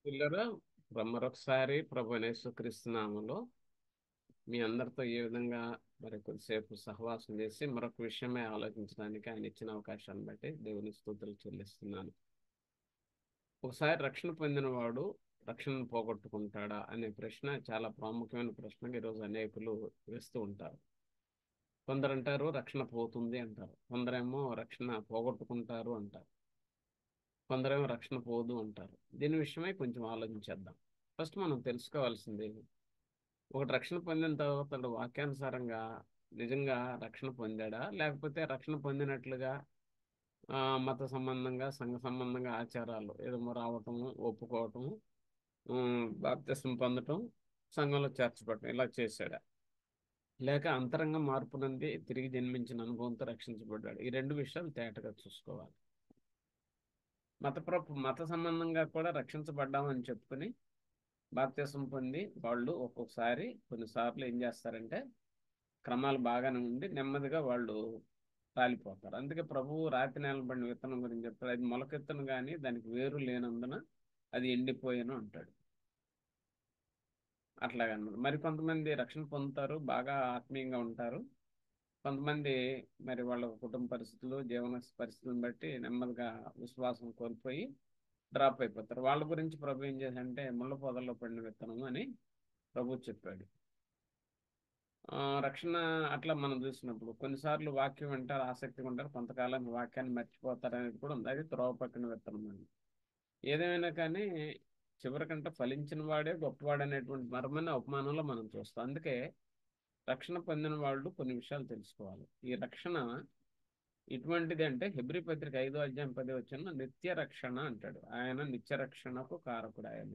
పిల్లరా మరొకసారి ప్రభు యేసుక్రీస్తు నామములో మీ అందరితో ఏ విధంగా మరి కొద్దిసేపు సహవాసం చేసి మరొక విషయమే ఆలోచించడానికి ఆయన ఇచ్చిన అవకాశాన్ని బట్టి దేవుని స్తుతులు చెల్లిస్తున్నాను. ఒకసారి రక్షణ పొందిన వాడు రక్షణను పోగొట్టుకుంటాడా అనే ప్రశ్న చాలా ప్రాముఖ్యమైన ప్రశ్నగా ఈరోజు అనేకులు వేస్తూ ఉంటారు. కొందరు అంటారు రక్షణ పోతుంది అంటారు, కొందరేమో రక్షణ పోగొట్టుకుంటారు అంటారు, కొందరేమో రక్షణ పోదు అంటారు. దీని విషయమై కొంచెం ఆలోచించేద్దాం. ఫస్ట్ మనం తెలుసుకోవాల్సింది, ఒకటి రక్షణ పొందిన తర్వాత అతడు వాక్యానుసారంగా నిజంగా రక్షణ పొందాడా, లేకపోతే రక్షణ పొందినట్లుగా మత సంబంధంగా సంఘ సంబంధంగా ఆచారాలు ఏదో రావటము, ఒప్పుకోవటము, బాప్తిసం పొందటం, సంఘంలో చేర్చబడటం ఇలా చేశాడా, లేక అంతరంగ మార్పు నుండి తిరిగి జన్మించిన అనుభవంతో రక్షించబడ్డాడు. ఈ రెండు విషయాలు తేటగా చూసుకోవాలి. మత సంబంధంగా కూడా రక్షించబడ్డామని చెప్పుకుని బాప్తిసం పొంది వాళ్ళు ఒక్కొక్కసారి కొన్నిసార్లు ఏం చేస్తారంటే క్రమాలు బాగానే ఉండి నెమ్మదిగా వాళ్ళు రాలిపోతారు. అందుకే ప్రభువు రాతి నేలబడిన విత్తనం గురించి చెప్తాడు, అది మొలకెత్తను కానీ దానికి వేరు లేనందున అది ఎండిపోయాను అంటాడు. అట్లాగన్నమాట. మరి కొంతమంది రక్షణ పొందుతారు, బాగా ఆత్మీయంగా ఉంటారు. కొంతమంది మరి వాళ్ళ కుటుంబ పరిస్థితులు, జీవన పరిస్థితులను బట్టి నెమ్మదిగా విశ్వాసం కోల్పోయి డ్రాప్ అయిపోతారు. వాళ్ళ గురించి ప్రభు ఏం చేశాడంటే ముళ్ళ పొదల్లో పడిన విత్తనం అని ప్రభు చెప్పాడు. రక్షణ అట్లా మనం చూసినప్పుడు కొన్నిసార్లు వాక్యం వింటారు, ఆసక్తిగా ఉంటారు, కొంతకాలానికి వాక్యాన్ని మర్చిపోతారు అనేది కూడా ఉంది. అది త్రోవ పక్కన విత్తనం అండి. ఏదేమైనా కానీ చివరికంటే ఫలించిన వాడే గొప్పవాడు అనేటువంటి మర్మమైన ఉపమానంలో మనం చూస్తాం. అందుకే రక్షణ పొందిన వాళ్ళు కొన్ని విషయాలు తెలుసుకోవాలి. ఈ రక్షణ ఇటువంటిది అంటే హెబ్రీ పత్రిక 5:10 నిత్య రక్షణ అంటాడు. ఆయన నిత్య రక్షణకు కారకుడు. ఆయన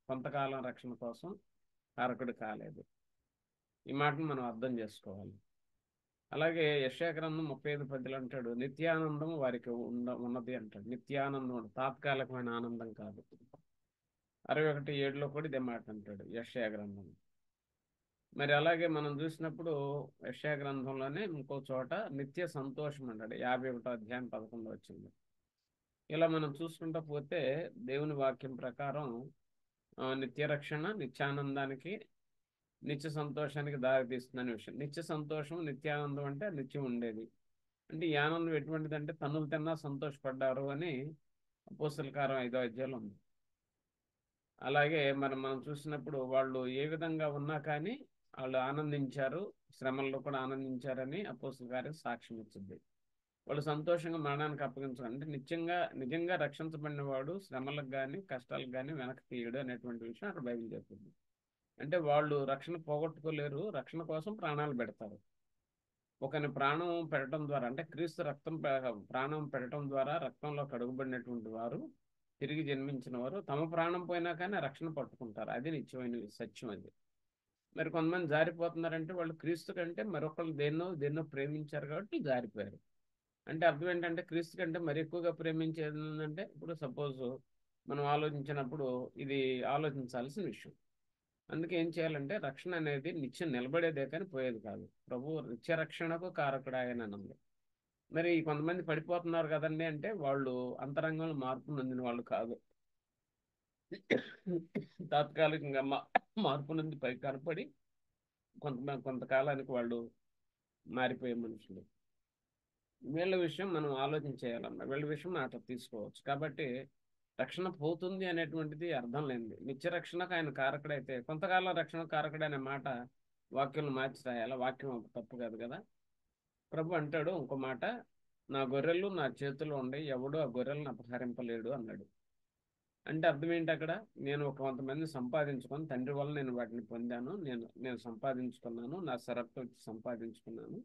కొంతకాలం రక్షణ కోసం కారకుడు కాలేదు. ఈ మాటను మనం అర్థం చేసుకోవాలి. అలాగే యెషయా గ్రంథం 35:10 అంటాడు, నిత్యానందం వారికి ఉన్నది అంటాడు. నిత్యానందం తాత్కాలికమైన ఆనందం కాదు. 61:7 కూడా ఇదే మాట అంటాడు యెషయా గ్రంథం. మరి అలాగే మనం చూసినప్పుడు యెషయా గ్రంథంలోనే ఇంకో చోట నిత్య సంతోషం అంటాడు. 51:11 ఇలా మనం చూసుకుంటూ పోతే దేవుని వాక్యం ప్రకారం నిత్య రక్షణ నిత్యానందానికి నిత్య సంతోషానికి దారి తీస్తుందనే విషయం. నిత్య సంతోషం నిత్యానందం అంటే నిత్యం ఉండేది. అంటే ఈ ఆనందం ఎటువంటిది అంటే తన్నులు తిన్నా సంతోషపడ్డారు అని అపోస్తల కార్యం 5వ అధ్యాయంలో ఉంది. అలాగే మనం చూసినప్పుడు వాళ్ళు ఏ విధంగా ఉన్నా కానీ వాళ్ళు ఆనందించారు, శ్రమల్లో కూడా ఆనందించారని అపోస్తల కార్యం సాక్ష్యం ఇచ్చింది. వాళ్ళు సంతోషంగా మరణానికి అప్పగించారు. అంటే నిజంగా రక్షించబడిన వాడు శ్రమలకు కానీ కష్టాలకు కానీ వెనక్కి తీయడు అనేటువంటి విషయం అక్కడ బైబిల్ చెప్తుంది. అంటే వాళ్ళు రక్షణ పోగొట్టుకోలేరు, రక్షణ కోసం ప్రాణాలు పెడతారు. ఒకని ప్రాణం పెట్టడం ద్వారా అంటే క్రీస్తు ప్రాణం పెట్టడం ద్వారా రక్తంలో కడుగుబడినటువంటి వారు, తిరిగి జన్మించిన వారు తమ ప్రాణం పోయినా కానీ రక్షణ పట్టుకుంటారు. అది నిత్యమైన సత్యం. అది మరి కొంతమంది జారిపోతున్నారంటే వాళ్ళు క్రీస్తు కంటే మరొకళ్ళు దేన్నో ప్రేమించారు కాబట్టి జారిపోయారు. అంటే అర్థం ఏంటంటే క్రీస్తు కంటే మరి ఎక్కువగా ప్రేమించేది ఏంటంటే, ఇప్పుడు సపోజ్ మనం ఆలోచించినప్పుడు ఇది ఆలోచించాల్సిన విషయం. అందుకే ఏం చేయాలంటే రక్షణ అనేది నిత్యం నిలబడేదే కానీ పోయేది కాదు. ప్రభు నిత్య రక్షణకు కారకుడు ఆయన అన్నది. మరి కొంతమంది పడిపోతున్నారు కదండి అంటే వాళ్ళు అంతరంగంలో మార్పు నొందిన వాళ్ళు కాదు. తాత్కాలికంగా మార్పు నుండి పై కనపడి కొంతకాలానికి వాళ్ళు మారిపోయే మనుషులు. వీళ్ళ విషయం మనం ఆలోచించేయాలన్న వీళ్ళ విషయం మాట తీసుకోవచ్చు. కాబట్టి రక్షణ పోతుంది అనేటువంటిది అర్థం లేనిది. నిత్య రక్షణకు ఆయన కారకుడైతే కొంతకాలం రక్షణ కారకుడు అనే మాట వాక్యం మార్చి రాయాలి. వాక్యం తప్పు కాదు కదా. ప్రభు అంటాడు ఇంకో మాట, నా గొర్రెలు నా చేతిలో ఉండి ఎవడు ఆ గొర్రెలను అపహరింపలేడు అన్నాడు. అంటే అర్థం ఏంటి అక్కడ, నేను కొంతమంది సంపాదించుకొని తండ్రి వల్ల నేను వాటిని పొందాను, నేను సంపాదించుకున్నాను, నా సరఫ్తో సంపాదించుకున్నాను,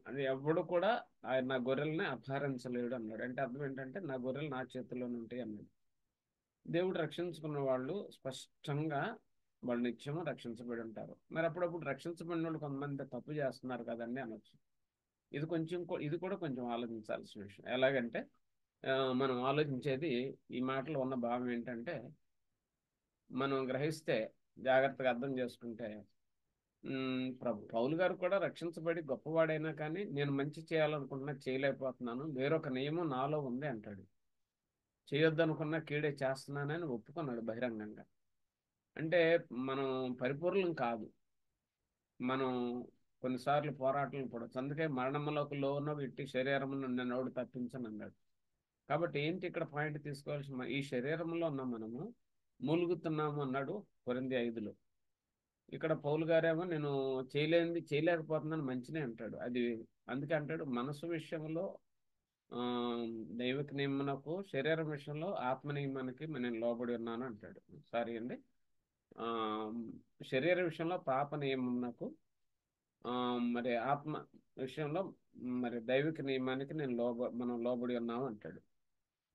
అది ఎవడు కూడా ఆయన నా గొర్రెల్ని అపహరించలేడు అన్నాడు. అంటే అర్థం ఏంటంటే నా గొర్రెలు నా చేతుల్లోనే ఉంటాయి అన్నాడు. దేవుడు రక్షించుకున్న వాళ్ళు స్పష్టంగా వాళ్ళు నిత్యము రక్షించబడి ఉంటారు. మరి అప్పుడప్పుడు రక్షించబడిన వాళ్ళు కొంతమంది తప్పు చేస్తున్నారు కదండి అనొచ్చు. ఇది కూడా కొంచెం ఆలోచించాల్సిన విషయం. ఎలాగంటే మనం ఆలోచించేది ఈ మాటలో ఉన్న భావం ఏంటంటే, మనం గ్రహిస్తే జాగ్రత్తగా అర్థం చేసుకుంటే పౌలు గారు కూడా రక్షించబడి గొప్పవాడైనా కానీ నేను మంచి చేయాలనుకుంటున్నా చేయలేకపోతున్నాను, వేరొక నియమం నాలో ఉంది అంటాడు. చేయొద్దనుకున్న కీడే చేస్తున్నానని ఒప్పుకున్నాడు బహిరంగంగా. అంటే మనం పరిపూర్ణం కాదు. మనం కొన్నిసార్లు పోరాటాలు పడవచ్చు. అందుకే మరణములకు లోన ఇట్టి శరీరమును నన్నోడు తప్పించను అన్నాడు. కాబట్టి ఏంటి ఇక్కడ పాయింట్ తీసుకోవాల్సిన, ఈ శరీరంలో ఉన్న మనము మూలుగుతున్నాము అన్నాడు కొరింథీ 5లో. ఇక్కడ పౌలు గారేమో నేను చేయలేనిది చేయలేకపోతున్నాను మంచినే అంటాడు. అది అందుకే అంటాడు మనసు విషయంలో ఆ, దైవిక నియమనకు, శరీరం విషయంలో ఆత్మ నియమానికి నేను లోబడి ఉన్నాను అంటాడు. సారీ అండి. ఆ, శరీర విషయంలో పాప నియమమునకు, ఆ, మరి ఆత్మ విషయంలో మరి దైవిక నియమానికి మనం లోబడి ఉన్నాము అంటాడు.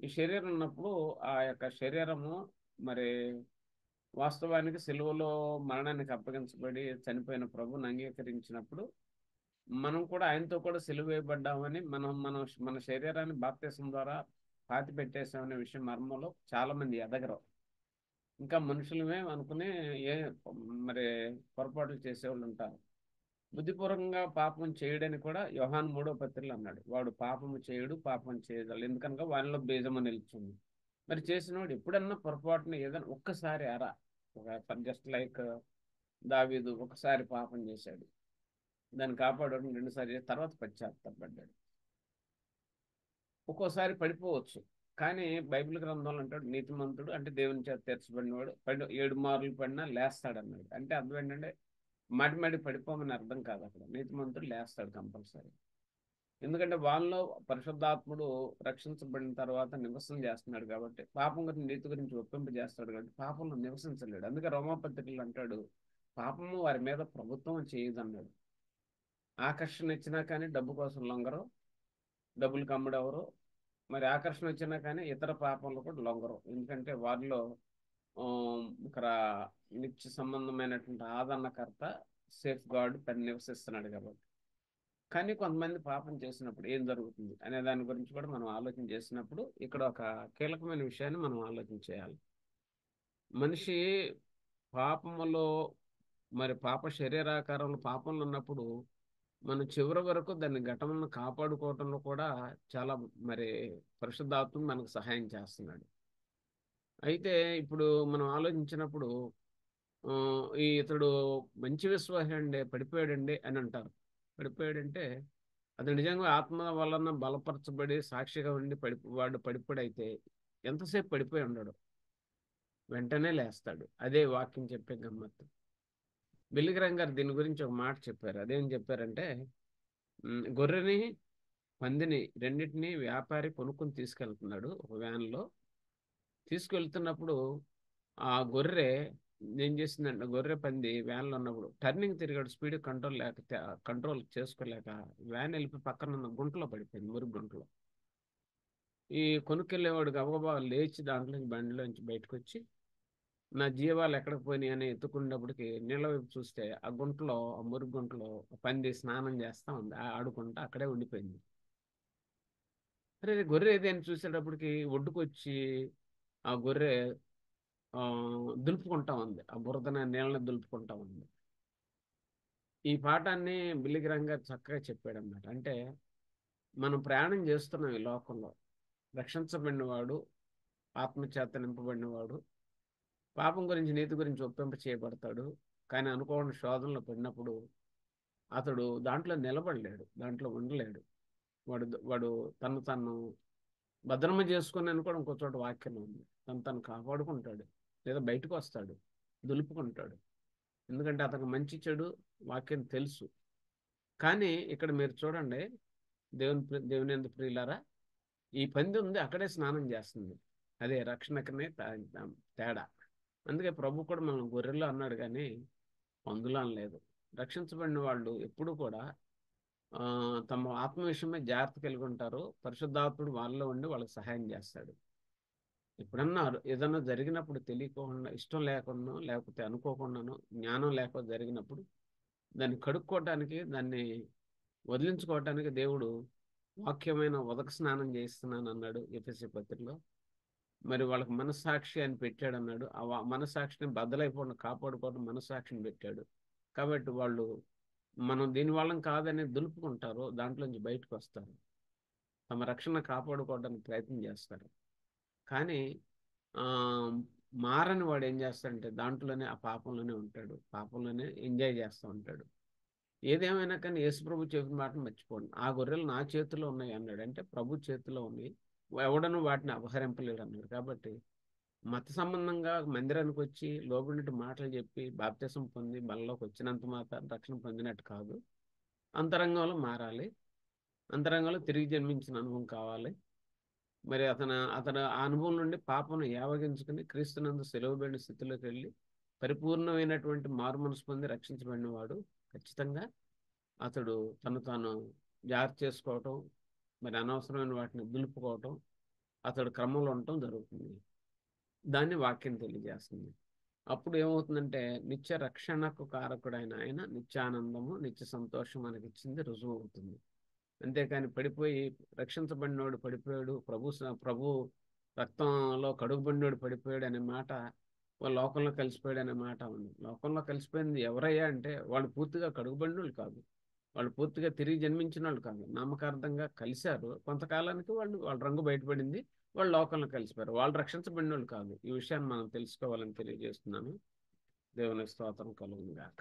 ఈ శరీరం ఉన్నప్పుడు ఆ యొక్క శరీరము మరి వాస్తవానికి సిలువలో మరణానికి అప్పగించబడి చనిపోయిన ప్రభువుని అంగీకరించినప్పుడు మనం కూడా ఆయనతో కూడా సిలువ వేయబడ్డామని మనం మన శరీరాన్ని బాప్తిసం ద్వారా పాతి పెట్టేసామనే విషయం మర్మంలో చాలా మంది ఎదగరు. ఇంకా మనుషులమే అనుకుని ఏ మరి పొరపాట్లు చేసేవాళ్ళు ఉంటారు. బుద్ధిపూర్వకంగా పాపం చేయడని కూడా యోహాను 3వ పత్రికలో అన్నాడు. వాడు పాపము చేయుడు, పాపం చేయగలడు, ఎందుకనగా వానిలో బీజము నిలుచుంది. మరి చేసినవాడు ఎప్పుడన్నా పొరపాటున ఏదైనా ఒక్కసారి ఒక జస్ట్ లైక్ దావీదు ఒకసారి పాపం చేశాడు, దాన్ని కాపాడడం రెండుసారి చేసి తర్వాత పశ్చాత్తాపడ్డాడు. ఒక్కోసారి పడిపోవచ్చు, కానీ బైబిల్ గ్రంథంలో అంటాడు నీతిమంతుడు అంటే దేవుని చేత తీర్చబడినవాడు 7 మార్లు పడినా లేస్తాడన్నాడు. అంటే అర్థం ఏంటంటే మాటి పడిపోమని అర్థం కాదు. అక్కడ నీతిమంతుడు లేస్తాడు కంపల్సరీ. ఎందుకంటే వాళ్ళలో పరిశుద్ధాత్ముడు రక్షించబడిన తర్వాత నివసం చేస్తున్నాడు కాబట్టి, పాపం గురించి నీతి గురించి ఒప్పింపజేస్తాడు కాబట్టి పాపంలో నివసించలేడు. అందుకే రోమాపత్రికలు అంటాడు పాపము వారి మీద ప్రభుత్వం చేయదన్నాడు. ఆకర్షణ ఇచ్చినా కానీ డబ్బు కోసం లొంగరు, డబ్బులు కమ్ముడెవరు, మరి ఆకర్షణ వచ్చినా కానీ ఇతర పాపంలో కూడా లొంగరు. ఎందుకంటే వారిలో ఇక్కడ నిత్య సంబంధమైనటువంటి ఆదరణకర్త, సేఫ్ గార్డ్ పని నివసిస్తున్నాడు కాబట్టి. కానీ కొంతమంది పాపం చేసినప్పుడు ఏం జరుగుతుంది అనే దాని గురించి కూడా మనం ఆలోచన చేసినప్పుడు ఇక్కడ ఒక కీలకమైన విషయాన్ని మనం ఆలోచన చేయాలి. మనిషి పాపములో మరి పాప శరీరాకారంలో పాపంలో ఉన్నప్పుడు మనం చివరి వరకు దాన్ని ఘటనను కాపాడుకోవటంలో కూడా చాలా మరి పరిశుద్ధాత్మ మనకు సహాయం చేస్తున్నాడు. అయితే ఇప్పుడు మనం ఆలోచించినప్పుడు ఆ, ఇతడు మంచి విశ్వాసి అండి పడిపోయాడండి అని అంటారు. పడిపోయాడంటే అది నిజంగా ఆత్మ వలన బలపరచబడి సాక్షిగా ఉండి వాడు పడిపోడైతే ఎంతసేపు పడిపోయి ఉండడు, వెంటనే లేస్తాడు. అదే వాక్యం చెప్పే గమ్మత్తు. బిల్లిగ్రామ్ గారు దీని గురించి ఒక మాట చెప్పారు. అదేం చెప్పారంటే గొర్రెని పందిని రెండింటినీ వ్యాపారి కొనుక్కొని తీసుకెళ్తున్నాడు ఒక వ్యాన్లో. తీసుకెళ్తున్నప్పుడు ఆ గొర్రె ఏం చేసిందంటే, గొర్రె పంది వ్యాన్లో ఉన్నప్పుడు టర్నింగ్ తిరిగాడు, స్పీడ్ కంట్రోల్ చేసుకోలేక వ్యాన్ వెళ్ళిపోయి పక్కన ఉన్న గుంటలో పడిపోయింది, మురుగు గుంటలో. ఈ కొనుక్కెళ్ళేవాడు గబగబా లేచి దాంట్లోంచి బండిలోంచి బయటకు వచ్చి నా జీవాలు ఎక్కడికి పోయినాయి అని ఎత్తుకున్నప్పటికి నీళ్ళ వైపు చూస్తే ఆ గుంటలో, ఆ మురుగు గుంటలో పంది స్నానం చేస్తా ఉంది, ఆడుకుంటా అక్కడే ఉండిపోయింది. అరే గొర్రె ఏదైనా చూసేటప్పటికి ఒడ్డుకొచ్చి ఆ గొర్రె ఆ దులుపుకుంటా ఉంది, ఆ బురదన నీళ్ళని దులుపుకుంటా ఉంది. ఈ పాఠాన్ని బిల్లిగ్రామ్ గారు చక్కగా చెప్పాడు అన్నమాట. అంటే మనం ప్రయాణం చేస్తున్నాం ఈ లోకంలో. రక్షించబడినవాడు, ఆత్మచేత నింపబడినవాడు పాపం గురించి నీతి గురించి ఒప్పింప చేయబడతాడు. కానీ అనుకోని శోధనలో పడినప్పుడు అతడు దాంట్లో నిలబడలేడు, దాంట్లో ఉండలేడు. వాడు తను భద్రమ చేసుకుని అని కూడా ఇంకో చోట వాక్యం ఉంది. తను కాపాడుకుంటాడు, లేదా బయటకు వస్తాడు, దులుపుకుంటాడు. ఎందుకంటే అతనికి మంచి చెడు వాక్యం తెలుసు. కానీ ఇక్కడ మీరు చూడండి, దేవుని యందు ప్రియులారా, ఈ పంది ఉంది అక్కడే స్నానం చేస్తుంది. అదే రక్షణకనే తేడా. అందుకే ప్రభు కూడా మనం గొర్రెల్లో అన్నాడు కానీ పందులు అనలేదు. రక్షించబడిన వాళ్ళు ఎప్పుడు కూడా తమ ఆత్మ విషయమే జాగ్రత్త కలిగి ఉంటారు. పరిశుద్ధాత్ముడు వాళ్ళలో ఉండి వాళ్ళకి సహాయం చేస్తాడు. ఎప్పుడన్నా ఏదన్నా జరిగినప్పుడు తెలియకుండా, ఇష్టం లేకుండా, లేకపోతే అనుకోకుండాను, జ్ఞానం లేకపోతే జరిగినప్పుడు దాన్ని కడుక్కోవటానికి, దాన్ని వదిలించుకోవటానికి దేవుడు వాక్యమైన ఉదక స్నానం చేయిస్తున్నాను అన్నాడు ఎఫెసీ పత్రికలో. మరి వాళ్ళకి మనస్సాక్షి అని పెట్టాడు అన్నాడు. ఆ మనస్సాక్షిని బద్దలైపోవడం, కాపాడుకోవడం మనస్సాక్షిని పెట్టాడు. కాబట్టి వాళ్ళు మనం దీని వాళ్ళం కాదని దులుపుకుంటారు, దాంట్లోంచి బయటకు వస్తారు, తమ రక్షణ కాపాడుకోవడానికి ప్రయత్నం చేస్తారు. కానీ ఆ, మారని వాడు ఏం చేస్తాడంటే దాంట్లోనే ఆ పాపంలోనే ఉంటాడు, పాపంలోనే ఎంజాయ్ చేస్తూ ఉంటాడు. ఏదేమైనా కానీ యేసుప్రభు చెప్పిన మాటను మర్చిపోండి. ఆ గొర్రెలు నా చేతిలో ఉన్నాయి అన్నాడు, అంటే ప్రభు చేతిలో ఉన్నాయి, ఎవడను వాటిని అపహరింపలేడు అన్నాడు. కాబట్టి మత సంబంధంగా మందిరానికి వచ్చి లోబడినట్టు మాటలు చెప్పి బాప్తిసం పొంది బలలోకి వచ్చినంత మాత్రం రక్షణ పొందినట్టు కాదు. అంతరంగంలో మారాలి, అంతరంగంలో తిరిగి జన్మించిన అనుభవం కావాలి. మరి అతను ఆ అనుభవం నుండి పాపను యావగించుకుని క్రీస్తునందు సెలవుబడిన స్థితిలోకి వెళ్ళి పరిపూర్ణమైనటువంటి మారు మనసు పొంది రక్షించబడిన వాడు ఖచ్చితంగా అతడు తను తాను జాగ్రత్త చేసుకోవటం, మరి అనవసరమైన వాటిని దులుపుకోవటం, అతడు క్రమంలో ఉండటం జరుగుతుంది. దాన్ని వాక్యం తెలియజేస్తుంది. అప్పుడు ఏమవుతుందంటే నిత్య రక్షణకు కారకుడైన ఆయన నిత్యానందము నిత్య సంతోషం మనకి ఇచ్చింది రుజువు అవుతుంది. అంతేకాని పడిపోయి రక్షించబడినోడు పడిపోయాడు, ప్రభు రక్తంలో కడుగుబడినోడు పడిపోయాడు అనే మాట, వాళ్ళ లోకంలో కలిసిపోయాడు అనే మాట ఉంది. లోకంలో కలిసిపోయింది ఎవరయ్యా అంటే వాళ్ళు పూర్తిగా కడుగుబడినోళ్ళు కాదు, వాళ్ళు పూర్తిగా తిరిగి జన్మించిన వాళ్ళు కాదు, నామకార్థంగా కలిశారు. కొంతకాలానికి వాళ్ళ రంగు బయటపడింది, వాళ్ళు లోకంలో కలిసిపోయారు, వాళ్ళు రక్షించబడిన వాళ్ళు కాదు. ఈ విషయాన్ని మనం తెలుసుకోవాలని తెలియజేస్తున్నాను. దేవుని స్తోత్రం కలుగును గాక.